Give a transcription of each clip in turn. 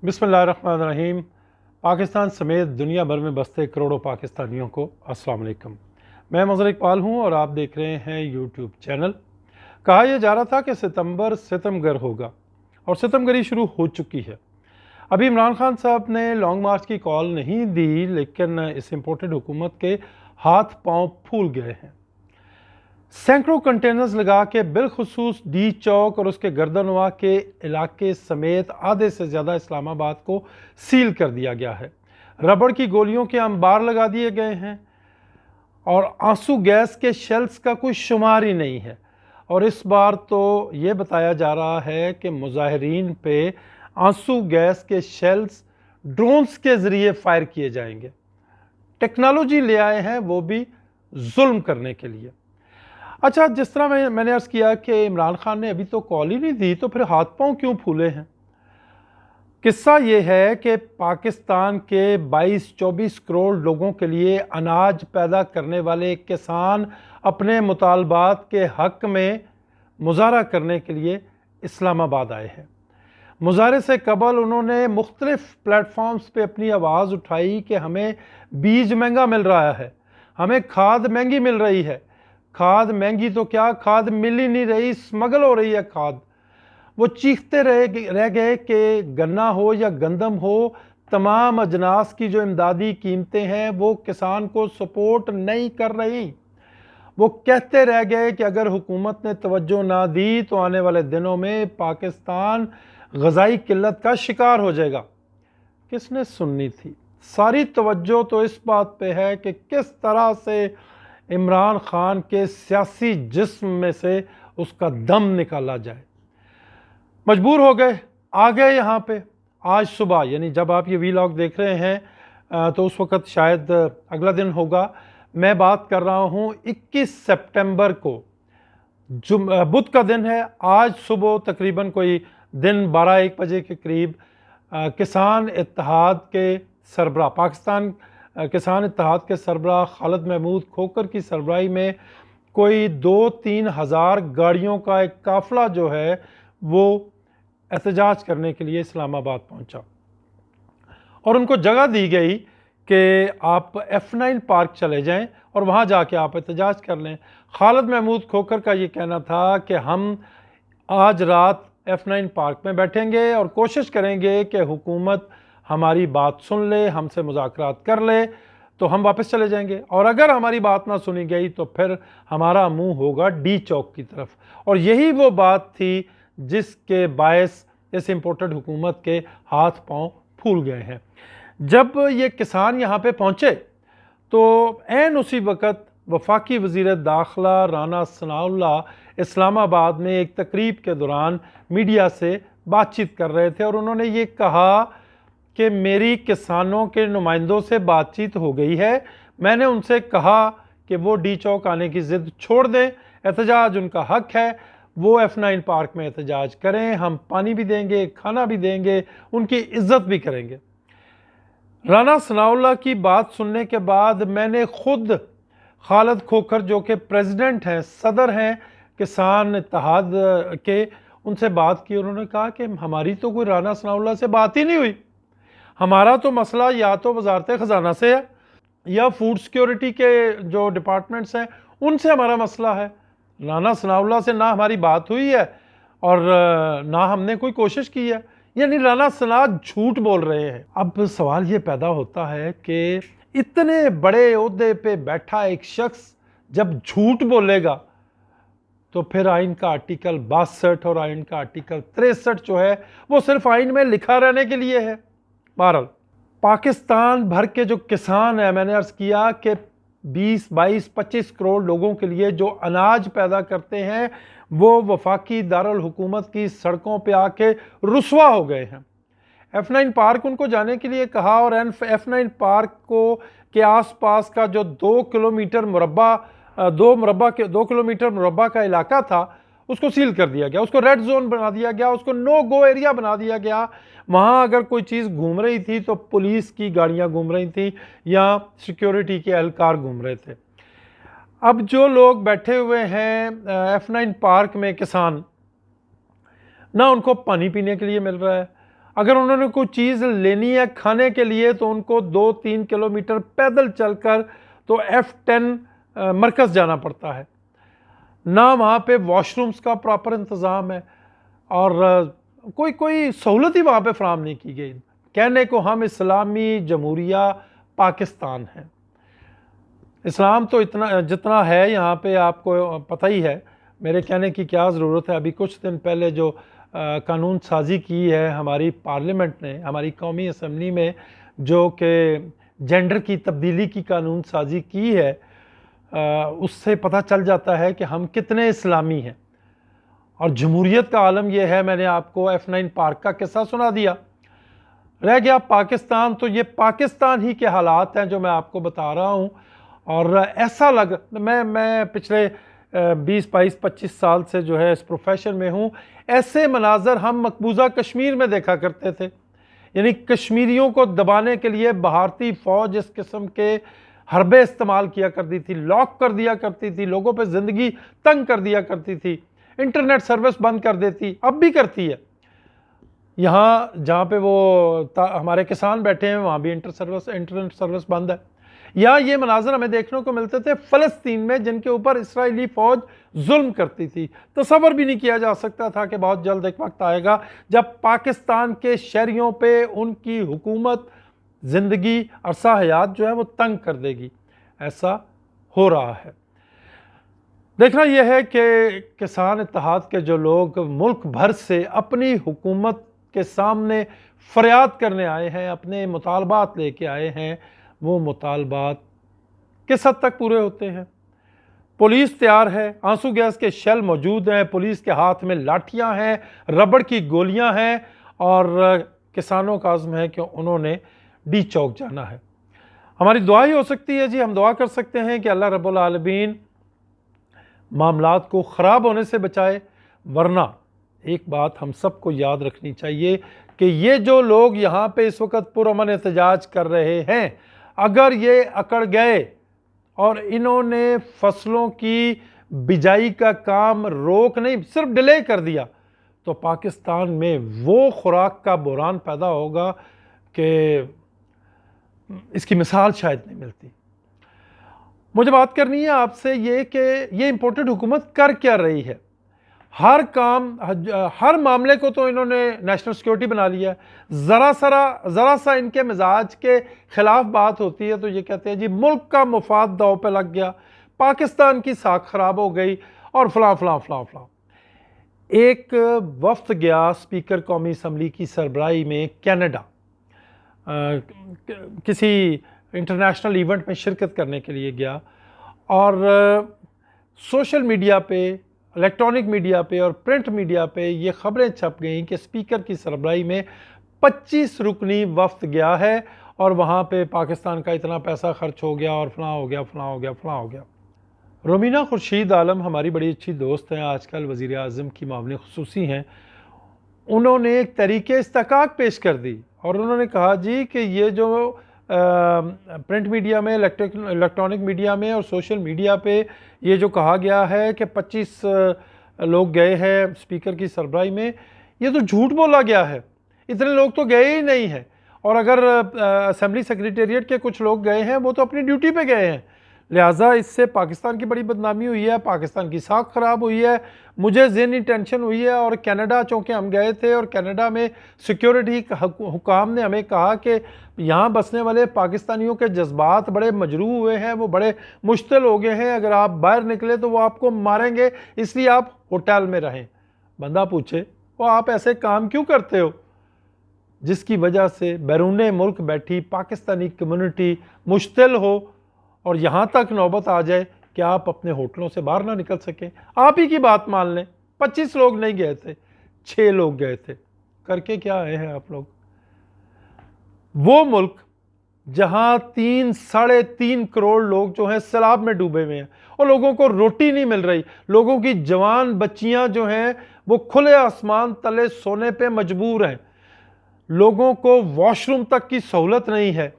बिस्मिल्लाहिर्रहमानिर्रहीम। पाकिस्तान समेत दुनिया भर में बसते करोड़ों पाकिस्तानियों को अस्सलाम वालेकुम। मैं मज़हर इकबाल हूँ और आप देख रहे हैं यूट्यूब चैनल। कहा यह जा रहा था कि सितंबर सितमगर होगा और सितमगरी शुरू हो चुकी है। अभी इमरान खान साहब ने लॉन्ग मार्च की कॉल नहीं दी, लेकिन इस इम्पोर्टेड हुकूमत के हाथ पांव फूल गए हैं। सैकड़ों कंटेनर्स लगा के बिलखुसूस डी चौक और उसके गर्दनवा के इलाके समेत आधे से ज़्यादा इस्लामाबाद को सील कर दिया गया है। रबड़ की गोलियों के अंबार लगा दिए गए हैं और आंसू गैस के शेल्स का कोई शुमार ही नहीं है। और इस बार तो ये बताया जा रहा है कि मुजाहिरीन पे आंसू गैस के शेल्स ड्रोन्स के ज़रिए फायर किए जाएंगे। टेक्नोलॉजी ले आए हैं, वो भी जुल्म करने के लिए। अच्छा, जिस तरह मैंने अर्ज़ किया कि इमरान खान ने अभी तो कॉल ही नहीं दी, तो फिर हाथ पांव क्यों फूले हैं? किस्सा ये है कि पाकिस्तान के 22-24 करोड़ लोगों के लिए अनाज पैदा करने वाले किसान अपने मुतालबात के हक़ में मुजाहरा करने के लिए इस्लामाबाद आए हैं। मुजाहरे से कबल उन्होंने मुख्तलिफ प्लेटफॉर्म्स पे अपनी आवाज़ उठाई कि हमें बीज महंगा मिल रहा है, हमें खाद महंगी मिल रही है। खाद महंगी तो क्या, खाद मिल ही नहीं रही, स्मगल हो रही है खाद। वो चीखते रह गए कि गन्ना हो या गंदम हो, तमाम अजनास की जो इमदादी कीमतें हैं वो किसान को सपोर्ट नहीं कर रही। वो कहते रह गए कि अगर हुकूमत ने तवज्जो ना दी तो आने वाले दिनों में पाकिस्तान ग़ज़ाई किल्लत का शिकार हो जाएगा। किसने सुननी थी? सारी तवज्जो तो इस बात पे है कि किस तरह से इमरान खान के सियासी जिस्म में से उसका दम निकाला जाए। मजबूर हो गए, आ गए यहाँ पे। आज सुबह, यानी जब आप ये वीलॉग देख रहे हैं तो उस वक़्त शायद अगला दिन होगा। मैं बात कर रहा हूँ 21 सितंबर को, बुध का दिन है। आज सुबह तकरीबन कोई दिन 12-1 बजे के करीब किसान इत्तेहाद के सरबराह, पाकिस्तान किसान इत्तेहाद के सरबराह खालिद महमूद खोखर की सरबराही में कोई 2-3 हज़ार गाड़ियों का एक काफ़िला जो है वो एहतजाज करने के लिए इस्लामाबाद पहुंचा और उनको जगह दी गई कि आप F9 पार्क चले जाएं और वहां जाके आप एहतजाज कर लें। खालिद महमूद खोखर का ये कहना था कि हम आज रात F9 पार्क में बैठेंगे और कोशिश करेंगे कि हुकूमत हमारी बात सुन ले, हमसे मुज़ाकरात कर ले, तो हम वापस चले जाएंगे। और अगर हमारी बात ना सुनी गई तो फिर हमारा मुंह होगा डी चौक की तरफ। और यही वो बात थी जिसके बायस इस इम्पोर्टेड हुकूमत के हाथ पांव फूल गए हैं। जब ये किसान यहाँ पे पहुँचे तो ऐन उसी वक़्त वफाकी वज़ीर दाखिला राना सनाउल्लाह इस्लामाबाद में एक तकरीब के दौरान मीडिया से बातचीत कर रहे थे और उन्होंने ये कहा कि मेरी किसानों के नुमाइंदों से बातचीत हो गई है। मैंने उनसे कहा कि वो डी चौक आने की ज़िद छोड़ दें, एहतजाज उनका हक़ है, वो F9 पार्क में एहतजाज करें, हम पानी भी देंगे, खाना भी देंगे, उनकी इज्जत भी करेंगे। राना सनाउल्लाह की बात सुनने के बाद मैंने खुद खालिद खोखर जो कि प्रेसिडेंट हैं, सदर हैं किसान इत्तेहाद के, उनसे बात की। उन्होंने कहा कि हमारी तो कोई राना सनाउल्लाह से बात ही नहीं हुई। हमारा तो मसला या तो वजारत ख़जाना से है या फूड सिक्योरिटी के जो डिपार्टमेंट्स हैं उनसे हमारा मसला है। राना सनाउल्लाह से ना हमारी बात हुई है और ना हमने कोई कोशिश की है। यानी राना सना झूठ बोल रहे हैं। अब सवाल ये पैदा होता है कि इतने बड़े ओहदे पे बैठा एक शख्स जब झूठ बोलेगा तो फिर आइन का आर्टिकल 62 और आइन का आर्टिकल 63 जो है वो सिर्फ आइन में लिखा रहने के लिए है। बहरहाल पाकिस्तान भर के जो किसान है, मैंने अर्ज़ किया कि 20-22-25 करोड़ लोगों के लिए जो अनाज पैदा करते हैं वो वफाकी दारुल हुकूमत की सड़कों पे आके रुसवा हो गए हैं। F9 पार्क उनको जाने के लिए कहा और F9 पार्क को के आसपास का जो 2 किलोमीटर मुरब्बा का इलाका था उसको सील कर दिया गया, उसको रेड जोन बना दिया गया, उसको नो गो एरिया बना दिया गया। वहाँ अगर कोई चीज़ घूम रही थी तो पुलिस की गाड़ियाँ घूम रही थी या सिक्योरिटी के एहलकार घूम रहे थे। अब जो लोग बैठे हुए हैं F9 पार्क में किसान, ना उनको पानी पीने के लिए मिल रहा है। अगर उन्होंने कोई चीज़ लेनी है खाने के लिए तो उनको 2-3 किलोमीटर पैदल चलकर तो F10 मरकज़ जाना पड़ता है। ना वहाँ पे वॉशरूम्स का प्रॉपर इंतज़ाम है और कोई सहूलत ही वहाँ पे फराहम नहीं की गई। कहने को हम इस्लामी जमहूरिया पाकिस्तान हैं। इस्लाम तो इतना जितना है यहाँ पे आपको पता ही है, मेरे कहने की क्या ज़रूरत है। अभी कुछ दिन पहले जो कानून साजी की है हमारी पार्लियामेंट ने, हमारी कौमी असम्बली में, जो कि जेंडर की तब्दीली की कानून साजी की है, उससे पता चल जाता है कि हम कितने इस्लामी हैं। और जमहूरियत का आलम यह है, मैंने आपको F9 पार्क का किस्सा सुना दिया। रह गया पाकिस्तान, तो ये पाकिस्तान ही के हालात हैं जो मैं आपको बता रहा हूँ। और ऐसा मैं पिछले 20-22-25 साल से जो है इस प्रोफेशन में हूँ। ऐसे मनाजर हम मकबूजा कश्मीर में देखा करते थे, यानी कश्मीरियों को दबाने के लिए भारतीय फ़ौज इस किस्म के हरबे इस्तेमाल किया करती थी, लॉक कर दिया करती थी, लोगों पे ज़िंदगी तंग कर दिया करती थी, इंटरनेट सर्विस बंद कर देती, अब भी करती है। यहाँ जहाँ पे वो हमारे किसान बैठे हैं वहाँ भी इंटरनेट सर्विस बंद है। या ये मनाजर हमें देखने को मिलते थे फ़लस्तीन में, जिनके ऊपर इसराइली फ़ौज जुल्म करती थी। तसव्वुर भी नहीं किया जा सकता था कि बहुत जल्द एक वक्त आएगा जब पाकिस्तान के शहरियों पे उनकी हुकूमत ज़िंदगी अरसा हयात जो है वो तंग कर देगी। ऐसा हो रहा है। देखना यह है कि किसान इत्तेहाद के जो लोग मुल्क भर से अपनी हुकूमत के सामने फरियाद करने आए हैं, अपने मुतालबात लेके आए हैं, वो मुतालबात किस हद तक पूरे होते हैं। पुलिस तैयार है, आंसू गैस के शेल मौजूद हैं, पुलिस के हाथ में लाठियां हैं, रबड़ की गोलियां हैं, और किसानों का आज़म है कि उन्होंने डी चौक जाना है। हमारी दुआ ही हो सकती है जी, हम दुआ कर सकते हैं कि अल्लाह रब्बुल आलमीन मामलात को ख़राब होने से बचाए। वरना एक बात हम सबको याद रखनी चाहिए कि ये जो लोग यहाँ पे इस वक्त पुरअमन एहतजाज कर रहे हैं, अगर ये अकड़ गए और इन्होंने फसलों की बिजाई का काम रोक नहीं सिर्फ डिले कर दिया, तो पाकिस्तान में वो खुराक का बहरान पैदा होगा कि इसकी मिसाल शायद नहीं मिलती। मुझे बात करनी है आपसे ये कि ये इम्पोर्टेड हुकूमत कर क्या रही है। हर मामले को तो इन्होंने नेशनल सिक्योरिटी बना लिया है। ज़रा सा इनके मिजाज के ख़िलाफ़ बात होती है तो ये कहते हैं जी मुल्क का मुफाद दाव पे लग गया, पाकिस्तान की साख ख़राब हो गई और फलां फलां फलां फलां। एक वफ्द गया स्पीकर कौमी असम्बली की सरबराही में कनाडा, किसी इंटरनेशनल इवेंट में शिरकत करने के लिए गया, और सोशल मीडिया पे, इलेक्ट्रॉनिक मीडिया पे और प्रिंट मीडिया पे ये ख़बरें छप गईं कि स्पीकर की सरबराही में 25 रुकनी वफ्द गया है और वहाँ पे पाकिस्तान का इतना पैसा खर्च हो गया और फलां हो गया, फलां हो गया, फलां हो गया। रोमीना खुर्शीद आलम हमारी बड़ी अच्छी दोस्त हैं, आजकल वज़ीर आज़म की मामले खुसूसी हैं। उन्होंने एक तरीके इस्तकाक पेश कर दी और उन्होंने कहा जी कि ये जो प्रिंट मीडिया में, इलेक्ट्रॉनिक मीडिया में और सोशल मीडिया पे ये जो कहा गया है कि 25 लोग गए हैं स्पीकर की सरबराही में, ये तो झूठ बोला गया है। इतने लोग तो गए ही नहीं हैं, और अगर असेंबली सेक्रेटेरिएट के कुछ लोग गए हैं वो तो अपनी ड्यूटी पे गए हैं। लिहाजा इससे पाकिस्तान की बड़ी बदनामी हुई है, पाकिस्तान की साख ख़राब हुई है, मुझे ज़हनी टेंशन हुई है। और कनाडा चूँकि हम गए थे और कनाडा में सिक्योरिटी हुकाम ने हमें कहा कि यहाँ बसने वाले पाकिस्तानियों के जज्बात बड़े मजरूह हुए हैं, वो बड़े मुश्तिल हो गए हैं, अगर आप बाहर निकले तो वो आपको मारेंगे, इसलिए आप होटल में रहें। बंदा पूछे वो आप ऐसे काम क्यों करते हो जिसकी वजह से बैरून मुल्क बैठी पाकिस्तानी कम्युनिटी मुश्तिल हो और यहाँ तक नौबत आ जाए कि आप अपने होटलों से बाहर ना निकल सकें। आप ही की बात मान लें, 25 लोग नहीं गए थे, 6 लोग गए थे। करके क्या आए हैं आप लोग? वो मुल्क जहाँ 3-3.5 करोड़ लोग जो हैं सैलाब में डूबे हुए हैं और लोगों को रोटी नहीं मिल रही, लोगों की जवान बच्चियां जो हैं वो खुले आसमान तले सोने पे मजबूर हैं, लोगों को वॉशरूम तक की सहूलत नहीं है।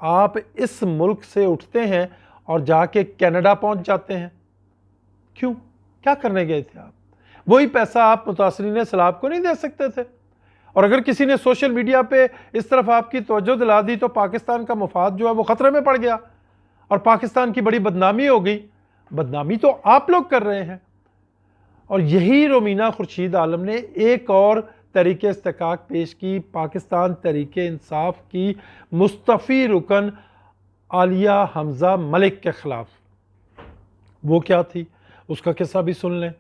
आप इस मुल्क से उठते हैं और जाके कनाडा पहुंच जाते हैं। क्यों? क्या करने गए थे आप? वही पैसा आप मुतासरीन सैलाब को नहीं दे सकते थे? और अगर किसी ने सोशल मीडिया पे इस तरफ आपकी तवज्जो दिला दी तो पाकिस्तान का मफाद जो है वो ख़तरे में पड़ गया और पाकिस्तान की बड़ी बदनामी हो गई। बदनामी तो आप लोग कर रहे हैं। और यही रोमीना खुर्शीद आलम ने एक और तहरीक इस्तिकाक पेश की, पाकिस्तान तहरीक इंसाफ की मुस्तफ़ी रुकन आलिया हमज़ा मलिक के ख़िलाफ़। वो क्या थी, उसका किस्सा भी सुन लें।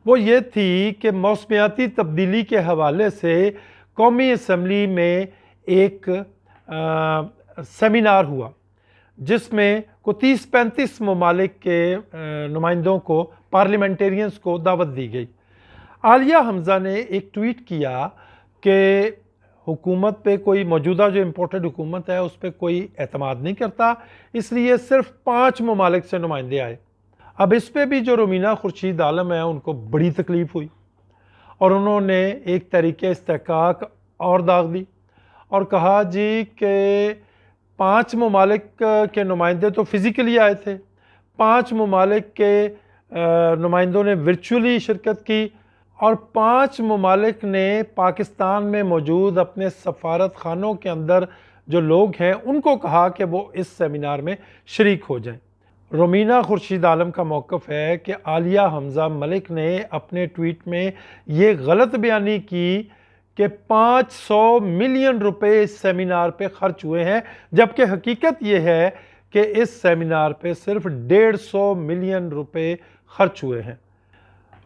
वो ये थी कि मौसमियाती तब्दीली के हवाले से कौमी असम्बली में एक सेमिनार हुआ जिसमें को 30-35 ममालिक के नुमाइंदों को, पार्लियामेंटेरियंस को दावत दी गई। आलिया हमज़ा ने एक ट्वीट किया कि हुकूमत पे कोई मौजूदा जो इम्पोर्टेड हुकूमत है उस पर कोई एतमाद नहीं करता, इसलिए सिर्फ 5 ममालिक से नुमाइंदे आए। अब इस पे भी जो रोमीना खुर्शीद आलम है उनको बड़ी तकलीफ़ हुई और उन्होंने एक तहरीक इस्तिकाक और दाग दी और कहा जी कि 5 ममालिक के नुमाइंदे तो फ़िज़िकली आए थे, 5 ममालिक के नुमाइंदों ने वर्चुअली शिरकत की और 5 ममालिक ने पाकिस्तान में मौजूद अपने सफारत खानों के अंदर जो लोग हैं उनको कहा कि वो इस सेमिनार में शरीक हो जाएं। रोमीना खुर्शीद आलम का मौक़िफ़ है कि आलिया हमज़ा मलिक ने अपने ट्वीट में ये गलत बयानी की कि 500 मिलियन रुपए इस सेमिनार पे ख़र्च हुए हैं, जबकि हकीकत ये है कि इस सेमिनार पे सिर्फ 150 मिलियन रुपए ख़र्च हुए हैं।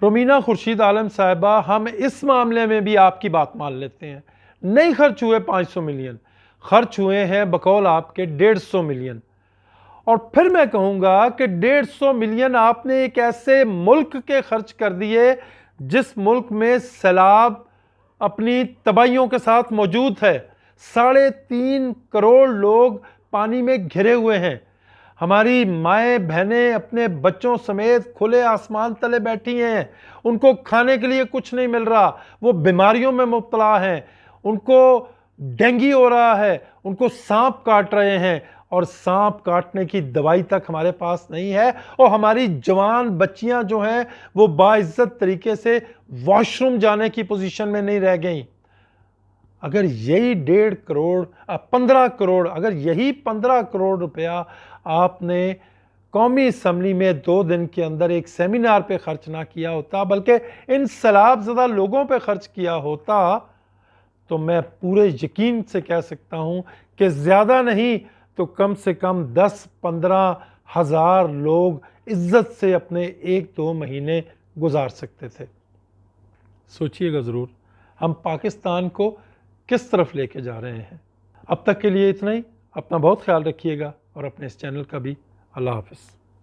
रोमीना खुर्शीद आलम साहिबा, हम इस मामले में भी आपकी बात मान लेते हैं, नहीं खर्च हुए 500 मिलियन, खर्च हुए हैं बकौल आपके 150 मिलियन। और फिर मैं कहूँगा कि 150 मिलियन आपने एक ऐसे मुल्क के खर्च कर दिए जिस मुल्क में सैलाब अपनी तबाहियों के साथ मौजूद है। 3.5 करोड़ लोग पानी में घिरे हुए हैं। हमारी माएँ बहनें अपने बच्चों समेत खुले आसमान तले बैठी हैं, उनको खाने के लिए कुछ नहीं मिल रहा, वो बीमारियों में मुब्तला हैं, उनको डेंगू हो रहा है, उनको सांप काट रहे हैं और सांप काटने की दवाई तक हमारे पास नहीं है और हमारी जवान बच्चियां जो हैं वो बाइज्जत तरीके से वॉशरूम जाने की पोजीशन में नहीं रह गई। अगर यही 1.5 करोड़ 15 करोड़ अगर यही 15 करोड़ रुपया आपने कौमी असम्बली में 2 दिन के अंदर एक सेमिनार पे खर्च ना किया होता बल्कि इन सैलाब ज़दा लोगों पे खर्च किया होता तो मैं पूरे यकीन से कह सकता हूँ कि ज़्यादा नहीं तो कम से कम 10-15 हज़ार लोग इज्जत से अपने 1-2 महीने गुजार सकते थे। सोचिएगा ज़रूर हम पाकिस्तान को किस तरफ लेके जा रहे हैं। अब तक के लिए इतना ही। अपना बहुत ख्याल रखिएगा और अपने इस चैनल का भी। अल्लाह हाफ़िज़।